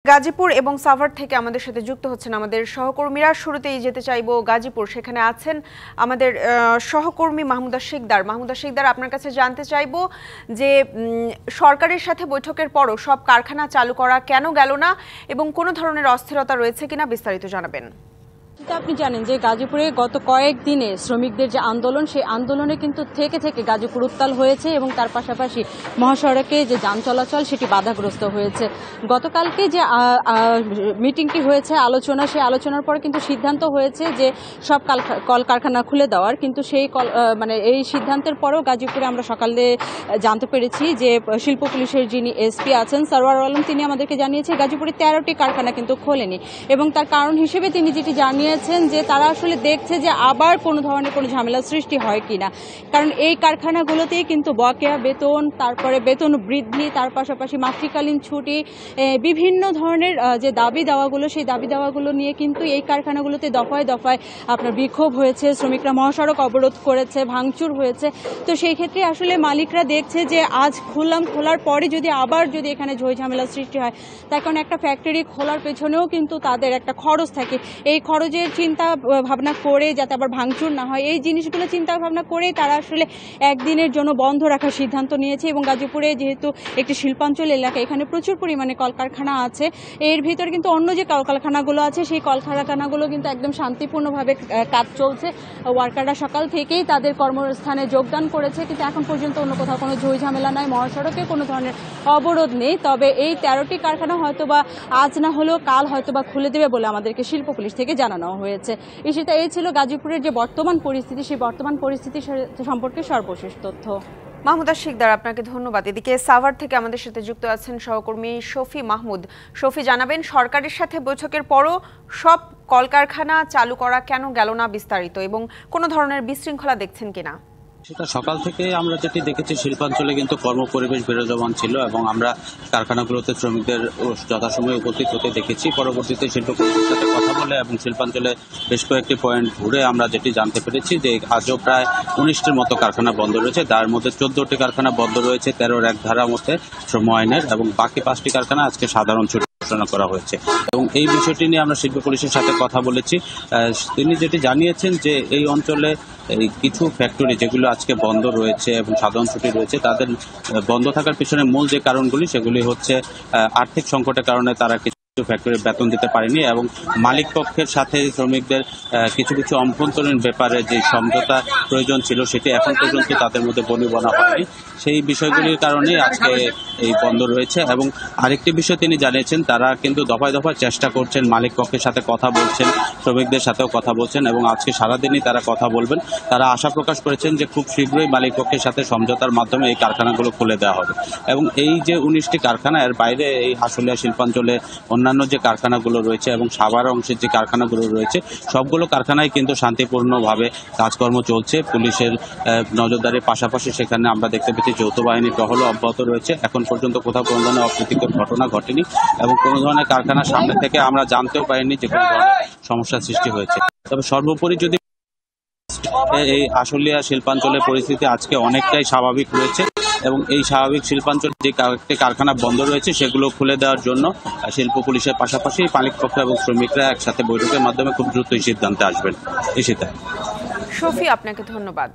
গাজীপুর এবং সাভার থেকে আমাদের সাথে যুক্ত হচ্ছেন আমাদের সহকর্মীরা। শুরুতেই যেতে চাইবো গাজীপুর, সেখানে আছেন আমাদের সহকর্মী মাহমুদা শিকদার। মাহমুদা শিকদার, আপনার কাছে জানতে চাইবো যে সরকারের সাথে বৈঠকের পরও সব কারখানা চালু করা কেন গেল না এবং কোনো ধরনের অস্থিরতা রয়েছে কিনা বিস্তারিত জানাবেন। আপনি জানেন যে গাজীপুরে গত কয়েকদিনে শ্রমিকদের যে আন্দোলন, সেই আন্দোলনে কিন্তু থেকে গাজীপুর উত্তাল হয়েছে এবং তার পাশাপাশি মহাসড়কে যে যান চলাচল সেটি বাধাগ্রস্ত হয়েছে। গতকালকে যে মিটিংটি হয়েছে, আলোচনা, সেই আলোচনার পরে কিন্তু সিদ্ধান্ত হয়েছে যে সব কলকারখানা খুলে দেওয়ার, কিন্তু সেই এই সিদ্ধান্তের পরেও গাজীপুরে আমরা সকালে জানতে পেরেছি যে শিল্প পুলিশের যিনি এসপি আছেন সরওয়ার আলম, তিনি আমাদেরকে জানিয়েছে গাজীপুরে 13টি কারখানা কিন্তু খোলেনি এবং তার কারণ হিসেবে তিনি যেটি জানিয়েছেন যে তারা আসলে দেখছে যে আবার কোনো ধরনের কোনো ঝামেলা সৃষ্টি হয় কিনা, কারণ এই কারখানাগুলোতেই কিন্তু বকেয়া বেতন, তারপরে বেতন বৃদ্ধি, তার পাশাপাশি মাতৃকালীন ছুটি, বিভিন্ন ধরনের যে দাবি দাওয়াগুলো, সেই দাবি দাওয়াগুলো নিয়ে কিন্তু এই কারখানাগুলোতে দফায় দফায় আপনার বিক্ষোভ হয়েছে, শ্রমিকরা মহাসড়ক অবরোধ করেছে, ভাঙচুর হয়েছে। তো সেই ক্ষেত্রে আসলে মালিকরা দেখছে যে আজ খোলার পরে যদি আবার এখানে ঝই ঝামেলা সৃষ্টি হয়, তার কারণে একটা ফ্যাক্টরি খোলার পেছনেও কিন্তু তাদের একটা খরচ থাকে। এই খরচের চিন্তা ভাবনা করে যাতে আবার ভাঙচুর না হয়, এই জিনিসগুলো চিন্তা ভাবনা করেই তারা আসলে একদিনের জন্য বন্ধ রাখার সিদ্ধান্ত নিয়েছে। এবং গাজীপুরে যেহেতু একটি শিল্পাঞ্চল এলাকা, এখানে প্রচুর পরিমাণে কলকারখানা আছে, এর ভিতরে কিন্তু অন্য যে কলকারখানাগুলো আছে সেই কলকারখানাগুলো কিন্তু একদম শান্তিপূর্ণভাবে কাজ চলছে। ওয়ার্কাররা সকাল থেকেই তাদের কর্মস্থানে যোগদান করেছে, কিন্তু এখন পর্যন্ত অন্য কোথাও কোনো ঝই ঝামেলা নাই, মহাসড়কে কোনো ধরনের অবরোধ নেই। তবে এই 13টি কারখানা হয়তোবা আজ না হলেও কাল হয়তোবা খুলে দেবে বলে আমাদেরকে শিল্প পুলিশ থেকে জানানো হয়েছে। সেটা এই ছিল গাজীপুরের যে বর্তমান পরিস্থিতি, সেই বর্তমান পরিস্থিতি সম্পর্কে সর্বশেষ তথ্য। মাহমুদা শিকদার, আপনাকে ধন্যবাদ। এদিকে সাভার থেকে আমাদের সাথে যুক্ত আছেন সহকর্মী শফি মাহমুদ। শফি, জানাবেন সরকারের সাথে বৈঠকের পরও সব কলকারখানা চালু করা কেন গেল না বিস্তারিত, এবং কোনো ধরনের বিশৃঙ্খলা দেখছেন কিনা? সেটা সকাল থেকে আমরা যেটি দেখেছি, শিল্পাঞ্চলে কিন্তু কর্মপরিবেশ বিরাজমান ছিল এবং আমরা কারখানাগুলোতে শ্রমিকদের যথাসময়ে উপস্থিত হতে দেখেছি। পরবর্তীতে শিল্প পুলিশের সাথে কথা বলে এবং শিল্পাঞ্চলে বেশ কয়েকটি পয়েন্ট ঘুরে আমরা যেটি জানতে পেরেছি যে আজও প্রায় 19টির মতো কারখানা বন্ধ রয়েছে। তার মধ্যে 14টি কারখানা বন্ধ রয়েছে 13-র এক ধারা মতে শ্রম আইনের, এবং বাকি 5টি কারখানা আজকে সাধারণ ছুটি ঘোষণা করা হয়েছে। এবং এই বিষয়টি নিয়ে আমরা শিল্প পুলিশের সাথে কথা বলেছি। তিনি যেটি জানিয়েছেন যে এই অঞ্চলে কিছু ফ্যাক্টরি যেগুলো আজকে বন্ধ রয়েছে এবং সাধারণ ছুটি রয়েছে, তাদের বন্ধ থাকার পিছনে মূল যে কারণগুলি সেগুলি হচ্ছে আর্থিক সংকটের কারণে তারা কিছু ফ্যাক্টরির বেতন দিতে পারেনি এবং মালিক পক্ষের সাথে শ্রমিকদের কিছু অভ্যন্তরীণ ব্যাপারে যে সমঝোতা প্রয়োজন ছিল সেটি এখন পর্যন্ত তাদের মধ্যে বনা হয়নি। সেই বিষয়গুলির কারণে আজকে এই বন্ধ রয়েছে। এবং আরেকটি বিষয় তিনি জানিয়েছেন, তারা কিন্তু দফায় দফায় চেষ্টা করছেন, মালিক পক্ষের সাথে কথা বলছেন, শ্রমিকদের সাথেও কথা বলছেন এবং আজকে সারাদিনই তারা কথা বলবেন। তারা আশা প্রকাশ করেছেন যে খুব শীঘ্রই মালিক পক্ষের সাথে সমঝোতার মাধ্যমে এই কারখানাগুলো খুলে দেওয়া হবে। এবং এই যে 19টি কারখানা, এর বাইরে এই আশুলিয়া শিল্পাঞ্চলে অন্যান্য যে কারখানাগুলো রয়েছে এবং সাভার অংশের যে কারখানাগুলো রয়েছে, সবগুলো কারখানায় কিন্তু শান্তিপূর্ণভাবে কাজকর্ম চলছে। পুলিশের নজরদারির পাশাপাশি সেখানে আমরা দেখতে পেয়েছি যৌথ বাহিনী টহলও অব্যাহত রয়েছে। এখন পর্যন্ত কোথাও কোনো ধরনের অপ্রীতিকর ঘটনা ঘটেনি এবং কোনো ধরনের কারখানার সামনে থেকে আমরা জানতেও পারিনি যে কোনো ধরনের সমস্যার সৃষ্টি হয়েছে। তবে সর্বোপরি যদি এই আশুলিয়া শিল্পাঞ্চলের পরিস্থিতি আজকে অনেকটাই স্বাভাবিক রয়েছে এবং এই স্বাভাবিক শিল্পাঞ্চলে যে কয়েকটি কারখানা বন্ধ রয়েছে সেগুলো খুলে দেওয়ার জন্য শিল্প পুলিশের পাশাপাশি মালিক পক্ষ এবং শ্রমিকরা একসাথে বৈঠকের মাধ্যমে খুব দ্রুতই সিদ্ধান্তে আসবেন। শফি, আপনাকে ধন্যবাদ।